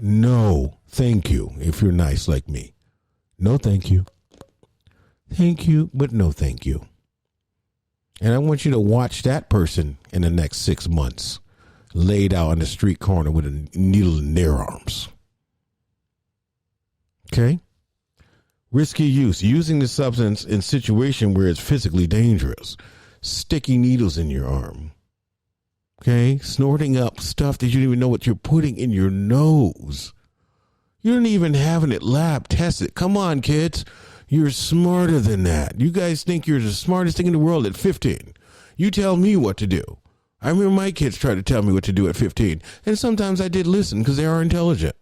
No, thank you. If you're nice like me. No, thank you. Thank you, but no, thank you. And I want you to watch that person in the next 6 months laid out on the street corner with a needle in their arms. Okay? Risky use. Using the substance in situation where it's physically dangerous. Sticking needles in your arm. Okay? Snorting up stuff that you don't even know what you're putting in your nose. You don't even have it lab tested. Come on, kids. You're smarter than that. You guys think you're the smartest thing in the world at 15. You tell me what to do. I remember my kids tried to tell me what to do at 15. And sometimes I did listen because they are intelligent.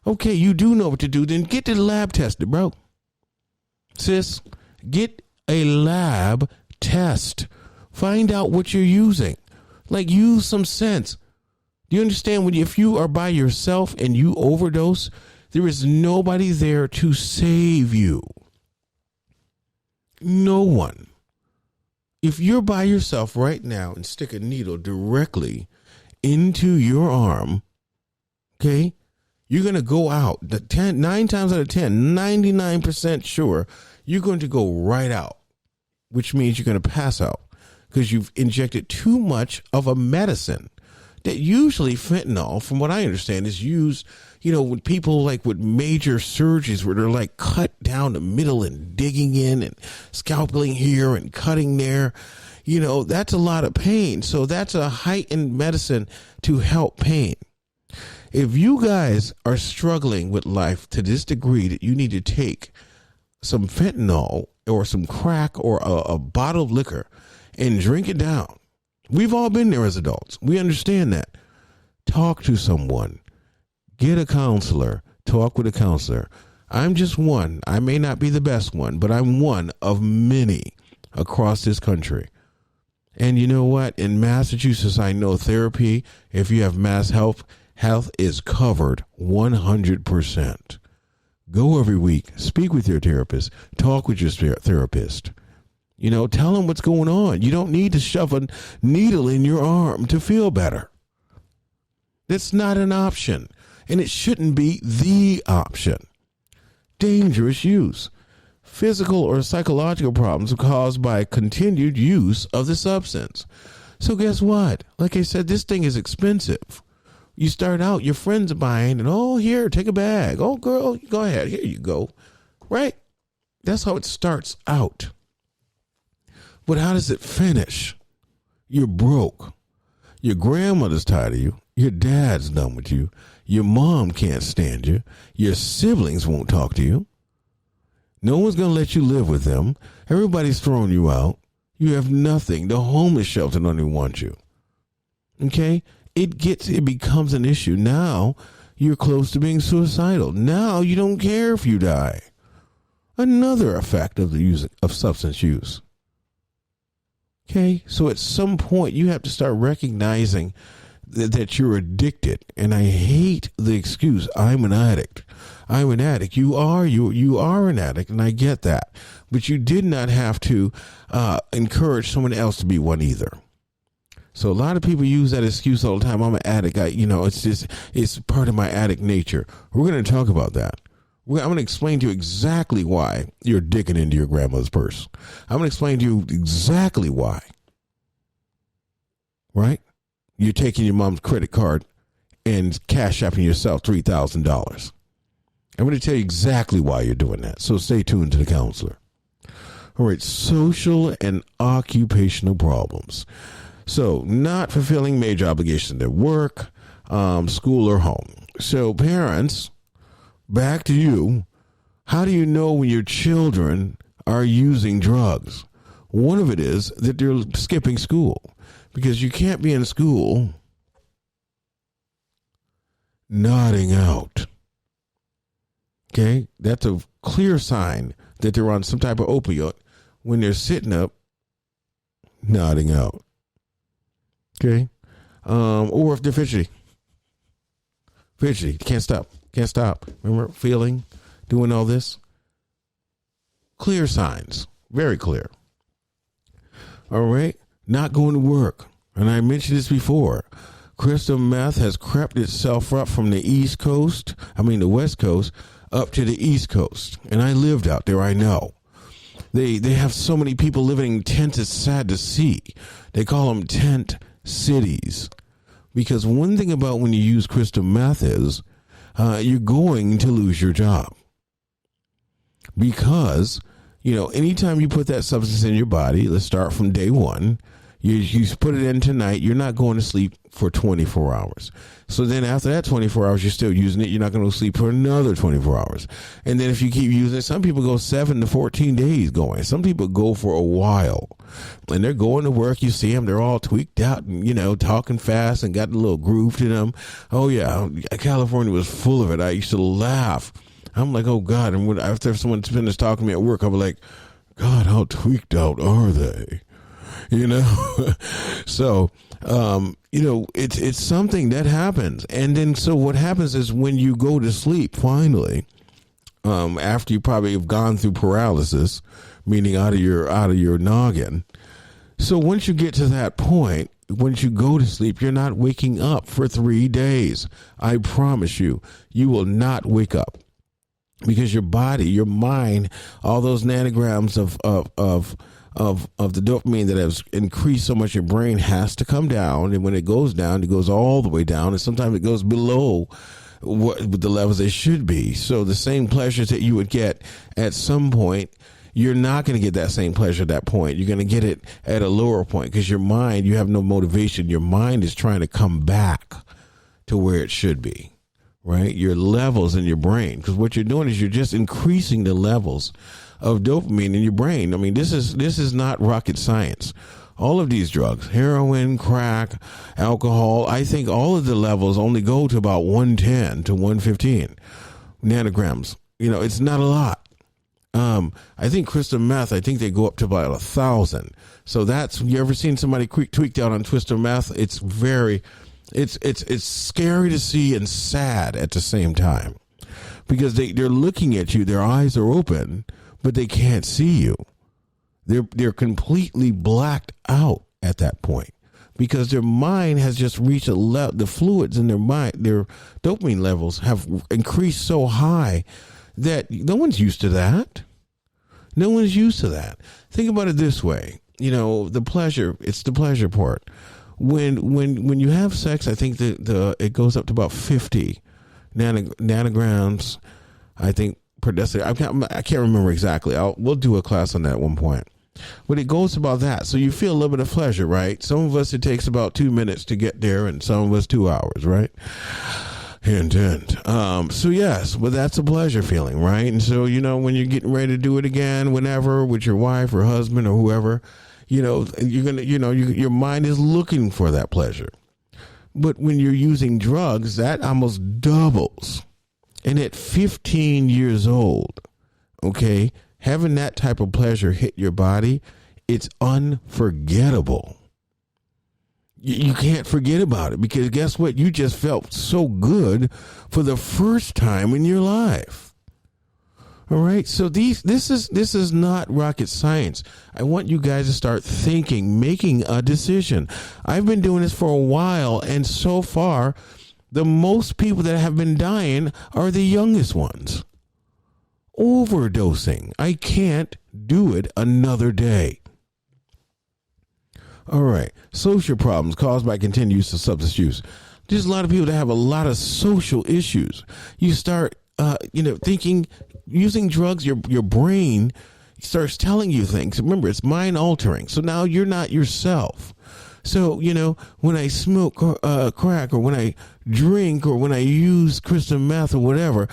Okay, you do know what to do. Then get the lab tested, bro. Sis, get a lab test. Find out what you're using. Like, use some sense. Do you understand if you are by yourself and you overdose, there is nobody there to save you. No one. If you're by yourself right now and stick a needle directly into your arm, okay, you're going to go out. 9 times out of 10, 99% sure, you're going to go right out, which means you're going to pass out because you've injected too much of a medicine. That usually fentanyl, from what I understand, is used, when people like with major surgeries where they're like cut down the middle and digging in and scalpeling here and cutting there. That's a lot of pain. So that's a heightened medicine to help pain. If you guys are struggling with life to this degree that you need to take some fentanyl or some crack or a bottle of liquor and drink it down, we've all been there as adults. We understand that. Talk to someone. Get a counselor. Talk with a counselor. I'm just one. I may not be the best one, but I'm one of many across this country. And you know what? In Massachusetts, I know therapy, if you have Mass Health is covered 100%. Go every week. Speak with your therapist. Talk with your therapist. Tell them what's going on. You don't need to shove a needle in your arm to feel better. That's not an option. And it shouldn't be the option. Dangerous use. Physical or psychological problems are caused by continued use of the substance. So guess what? Like I said, this thing is expensive. You start out, your friends are buying, and here, take a bag. Oh, girl, go ahead. Here you go. Right? That's how it starts out. But how does it finish? You're broke. Your grandmother's tired of you. Your dad's done with you. Your mom can't stand you. Your siblings won't talk to you. No one's going to let you live with them. Everybody's throwing you out. You have nothing. The homeless shelter don't even want you. Okay? It becomes an issue. Now you're close to being suicidal. Now you don't care if you die. Another effect of the use of substance use. Okay, so at some point you have to start recognizing that you're addicted. And I hate the excuse, I'm an addict. I'm an addict. You are an addict, and I get that. But you did not have to encourage someone else to be one either. So a lot of people use that excuse all the time. I'm an addict. It's part of my addict nature. We're going to talk about that. I'm going to explain to you exactly why you're digging into your grandmother's purse. I'm going to explain to you exactly why. Right? You're taking your mom's credit card and cash apping yourself $3,000. I'm going to tell you exactly why you're doing that. So stay tuned to the counselor. All right. Social and occupational problems. So not fulfilling major obligations at work, school, or home. So parents, back to you. How do you know when your children are using drugs? One of it is that they're skipping school, because you can't be in school nodding out. Okay? That's a clear sign that they're on some type of opioid when they're sitting up nodding out. Okay? Or if they're fidgety. Can't stop. Remember, feeling, doing all this. Clear signs. Very clear. All right. Not going to work. And I mentioned this before. Crystal meth has crept itself up from the the West Coast, up to the East Coast. And I lived out there, I know. They have so many people living in tents, it's sad to see. They call them tent cities. Because one thing about when you use crystal meth is you're going to lose your job. Because, anytime you put that substance in your body, let's start from day one, you put it in tonight, you're not going to sleep for 24 hours. So then after that 24 hours, you're still using it. You're not going to sleep for another 24 hours. And then if you keep using it, some people go 7 to 14 days going. Some people go for a while. And they're going to work. You see them. They're all tweaked out and, talking fast and got a little groove to them. Oh, yeah. California was full of it. I used to laugh. I'm like, oh, God. And after someone finished talking to me at work, I was like, God, how tweaked out are they? So, it's something that happens. And then, so what happens is when you go to sleep, finally, after you probably have gone through paralysis, meaning out of your noggin. So once you get to that point, once you go to sleep, you're not waking up for 3 days. I promise you, you will not wake up because your body, your mind, all those nanograms of the dopamine that has increased so much, your brain has to come down. And when it goes down, it goes all the way down. And sometimes it goes below what the levels they should be. So the same pleasures that you would get at some point, you're not going to get that same pleasure at that point. You're going to get it at a lower point because your mind, you have no motivation. Your mind is trying to come back to where it should be, right? Your levels in your brain, because what you're doing is you're just increasing the levels of dopamine in your brain. I mean, this is not rocket science. All of these drugs, heroin, crack, alcohol, I think all of the levels only go to about 110 to 115 nanograms. It's not a lot. I think crystal meth, I think they go up to about 1,000. So you ever seen somebody tweaked out on crystal meth? It's it's scary to see and sad at the same time because they're looking at you, their eyes are open, but they can't see you. They're completely blacked out at that point because their mind has just reached the fluids in their mind, their dopamine levels have increased so high that no one's used to that. No one's used to that. Think about it this way. The pleasure, it's the pleasure part. When you have sex, I think it goes up to about 50 nanograms, I think, per deciliter. I can't remember exactly. We'll do a class on that at one point. But it goes about that. So you feel a little bit of pleasure, right? Some of us, it takes about 2 minutes to get there, and some of us 2 hours, right? Hint, hint. So yes, but that's a pleasure feeling, right? And so, when you're getting ready to do it again, whenever, with your wife or husband or whoever, you're going to, your mind is looking for that pleasure. But when you're using drugs, that almost doubles. And at 15 years old, okay, having that type of pleasure hit your body, it's unforgettable. You can't forget about it because guess what? You just felt so good for the first time in your life. All right. So this is not rocket science. I want you guys to start thinking, making a decision. I've been doing this for a while, and so far, the most people that have been dying are the youngest ones. Overdosing. I can't do it another day. All right. Social problems caused by continued use of substance use. There's a lot of people that have a lot of social issues. You start, thinking, using drugs, your brain starts telling you things. Remember, it's mind altering. So now you're not yourself. So, when I smoke crack or when I drink or when I use crystal meth or whatever,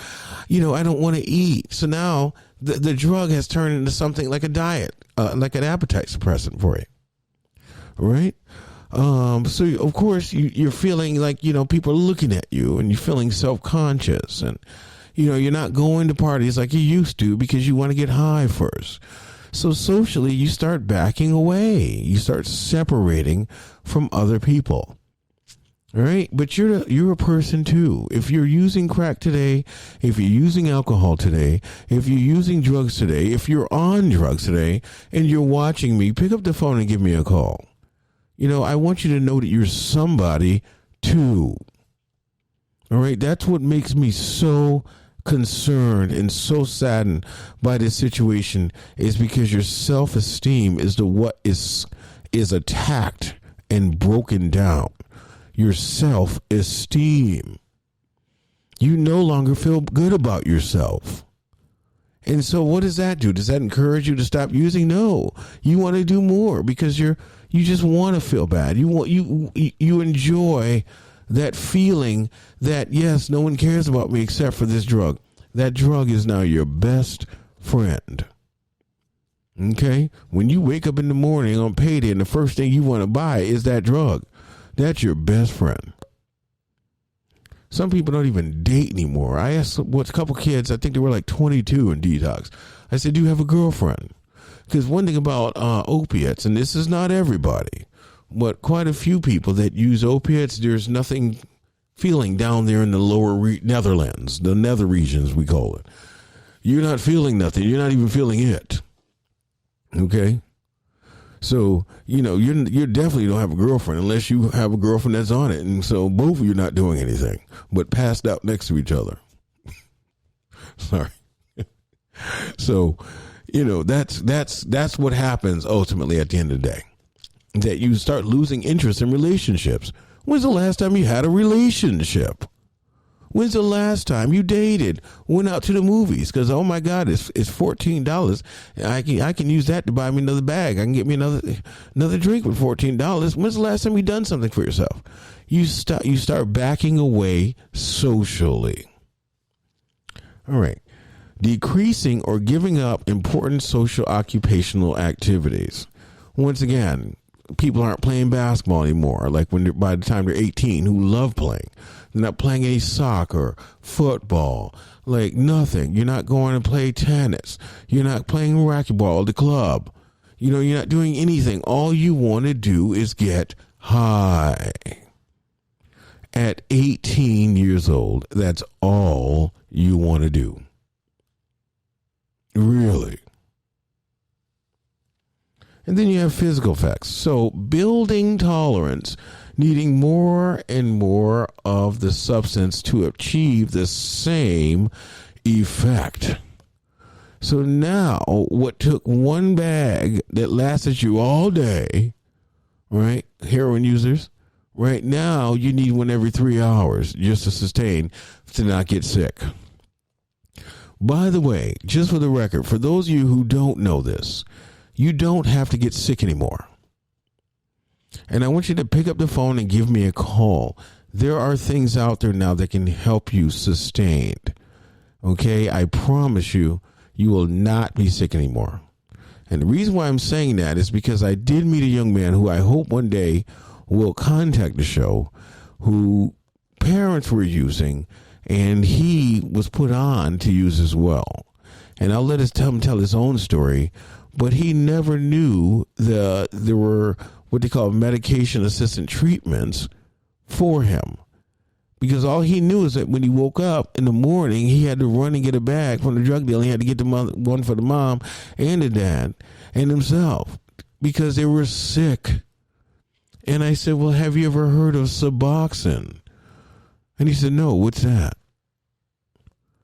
I don't want to eat. So now the drug has turned into something like a diet, like an appetite suppressant for you. Right? So of course you're feeling like, people are looking at you and you're feeling self-conscious and, you're not going to parties like you used to because you want to get high first. So socially you start backing away. You start separating from other people. All right. But you're a person too. If you're using crack today, if you're using alcohol today, if you're using drugs today, if you're on drugs today and you're watching me, pick up the phone and give me a call. I want you to know that you're somebody too. All right, that's what makes me so concerned and so saddened by this situation, is because your self-esteem is what is attacked and broken down. Your self-esteem. You no longer feel good about yourself. And so what does that do? Does that encourage you to stop using? No. You want to do more because you just want to feel bad. You enjoy that feeling that, yes, no one cares about me except for this drug. That drug is now your best friend. Okay? When you wake up in the morning on payday and the first thing you want to buy is that drug, that's your best friend. Some people don't even date anymore. I asked a couple kids, I think they were like 22 in detox. I said, do you have a girlfriend? Because one thing about opiates, and this is not everybody, but quite a few people that use opiates, there's nothing feeling down there in the lower Netherlands, the nether regions we call it. You're not feeling nothing. You're not even feeling it. Okay? So, you definitely don't have a girlfriend unless you have a girlfriend that's on it. And so both of you are not doing anything but passed out next to each other. Sorry. So, that's what happens ultimately at the end of the day. That you start losing interest in relationships. When's the last time you had a relationship? When's the last time you dated, went out to the movies? Because, oh, my God, it's $14. I can use that to buy me another bag. I can get me another drink with $14. When's the last time you done something for yourself? You start backing away socially. All right. Decreasing or giving up important social occupational activities. Once again, people aren't playing basketball anymore, like by the time they're 18, who love playing. They're not playing any soccer, football, like nothing. You're not going to play tennis. You're not playing racquetball at the club. You're not doing anything. All you want to do is get high. At 18 years old, that's all you want to do. Really. And then you have physical effects. So building tolerance, needing more and more of the substance to achieve the same effect. So now what took one bag that lasted you all day, right? Heroin users, right now you need one every 3 hours just to sustain, to not get sick. By the way, just for the record, for those of you who don't know this, you don't have to get sick anymore. And I want you to pick up the phone and give me a call. There are things out there now that can help you sustain. Okay? I promise you, you will not be sick anymore. And the reason why I'm saying that is because I did meet a young man who I hope one day will contact the show, who parents were using, and he was put on to use as well. And I'll let him tell his own story. But he never knew there were what they call medication assisted treatments for him. Because all he knew is that when he woke up in the morning, he had to run and get a bag from the drug dealer. He had to get one for the mom and the dad and himself because they were sick. And I said, well, have you ever heard of Suboxone? And he said, no, what's that?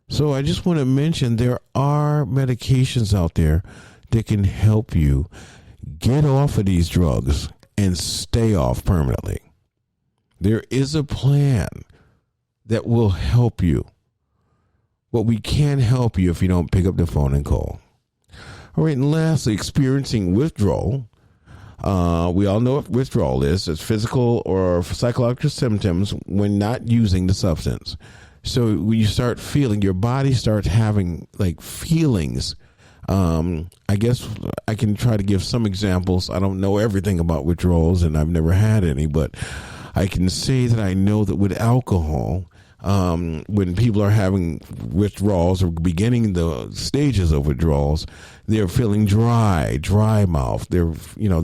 So I just want to mention there are medications out there that can help you get off of these drugs and stay off permanently. There is a plan that will help you, but we can't help you if you don't pick up the phone and call. All right, and lastly, experiencing withdrawal. We all know what withdrawal is. It's physical or psychological symptoms when not using the substance. So when you start feeling, your body starts having like feelings. I guess I can try to give some examples. I don't know everything about withdrawals and I've never had any, but I can say that I know that with alcohol, when people are having withdrawals or beginning the stages of withdrawals, they're feeling dry mouth. Their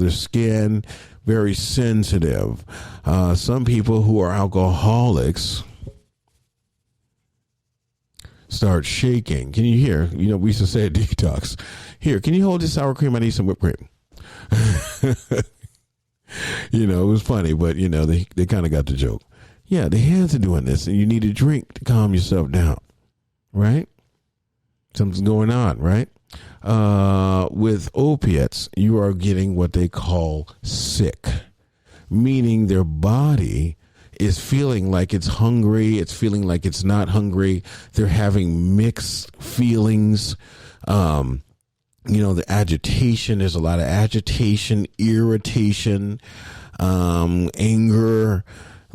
skin very sensitive. Some people who are alcoholics start shaking. Can you hear? We used to say at detox. Here, can you hold this sour cream? I need some whipped cream. It was funny, but they kind of got the joke. Yeah, the hands are doing this, and you need a drink to calm yourself down, right? Something's going on, right? With opiates, you are getting what they call sick, meaning their body is feeling like it's hungry. It's feeling like it's not hungry. They're having mixed feelings. The agitation, there's a lot of agitation, irritation, anger,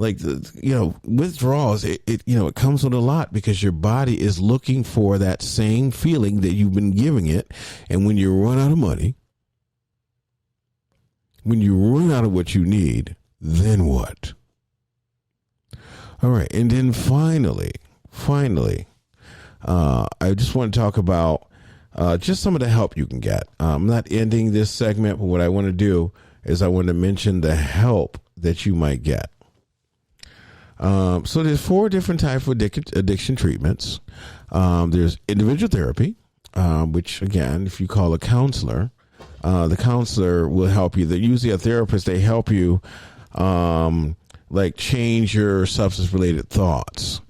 like, withdrawals. It comes with a lot because your body is looking for that same feeling that you've been giving it. And when you run out of money, when you run out of what you need, then what? All right. And then finally, I just want to talk about just some of the help you can get. I'm not ending this segment, but what I want to do is I want to mention the help that you might get. So there's 4 different types of addiction treatments. There's individual therapy, which, again, if you call a counselor, the counselor will help you. They're usually a therapist. They help you change your substance-related thoughts.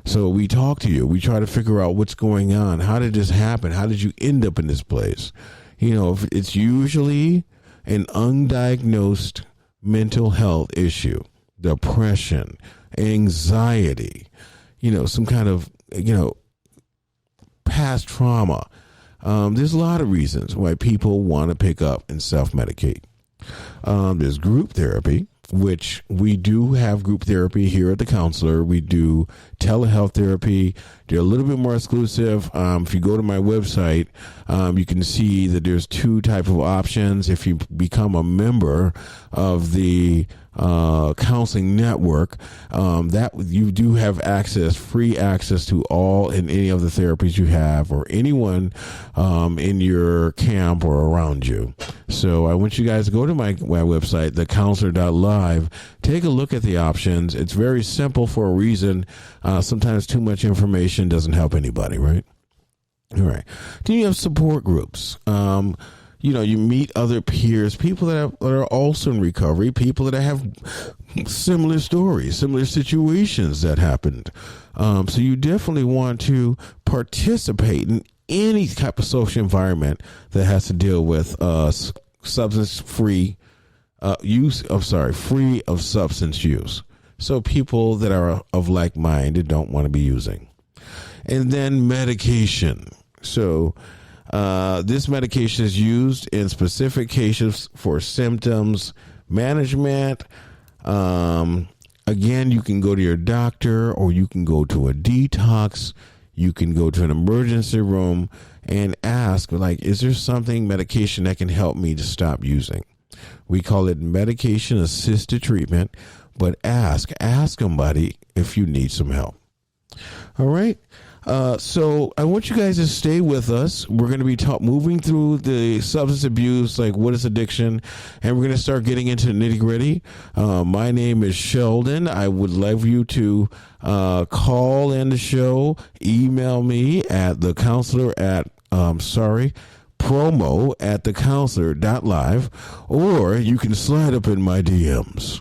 So we talk to you. We try to figure out what's going on. How did this happen? How did you end up in this place? It's usually an undiagnosed mental health issue, depression, anxiety, some kind of, past trauma. There's a lot of reasons why people want to pick up and self-medicate. There's group therapy, which we do have group therapy here at the counselor. We do telehealth therapy. They're a little bit more exclusive. If you go to my website, you can see that there's 2 types of options. If you become a member of the counseling network, that you do have free access to all and any of the therapies you have, or anyone in your camp or around you. So I want you guys to go to my website, thecounselor.live. Take a look at the options. It's very simple for a reason. Sometimes too much information doesn't help anybody, right? All right. Then you have support groups. You meet other peers, people that are also in recovery, people that have similar stories, similar situations that happened. So you definitely want to participate in any type of social environment that has to deal with free of substance use. So people that are of like mind and don't want to be using. And then medication. So this medication is used in specific cases for symptoms management. Again, you can go to your doctor, or you can go to a detox. You can go to an emergency room and ask, is there medication that can help me to stop using? We call it medication assisted treatment, but ask somebody if you need some help. All right. So I want you guys to stay with us. We're going to be moving through the substance abuse, like what is addiction, and we're going to start getting into the nitty gritty. My name is Sheldon. I would love you to call in the show, email me at promo at thecounselor.live, or you can slide up in my DMs.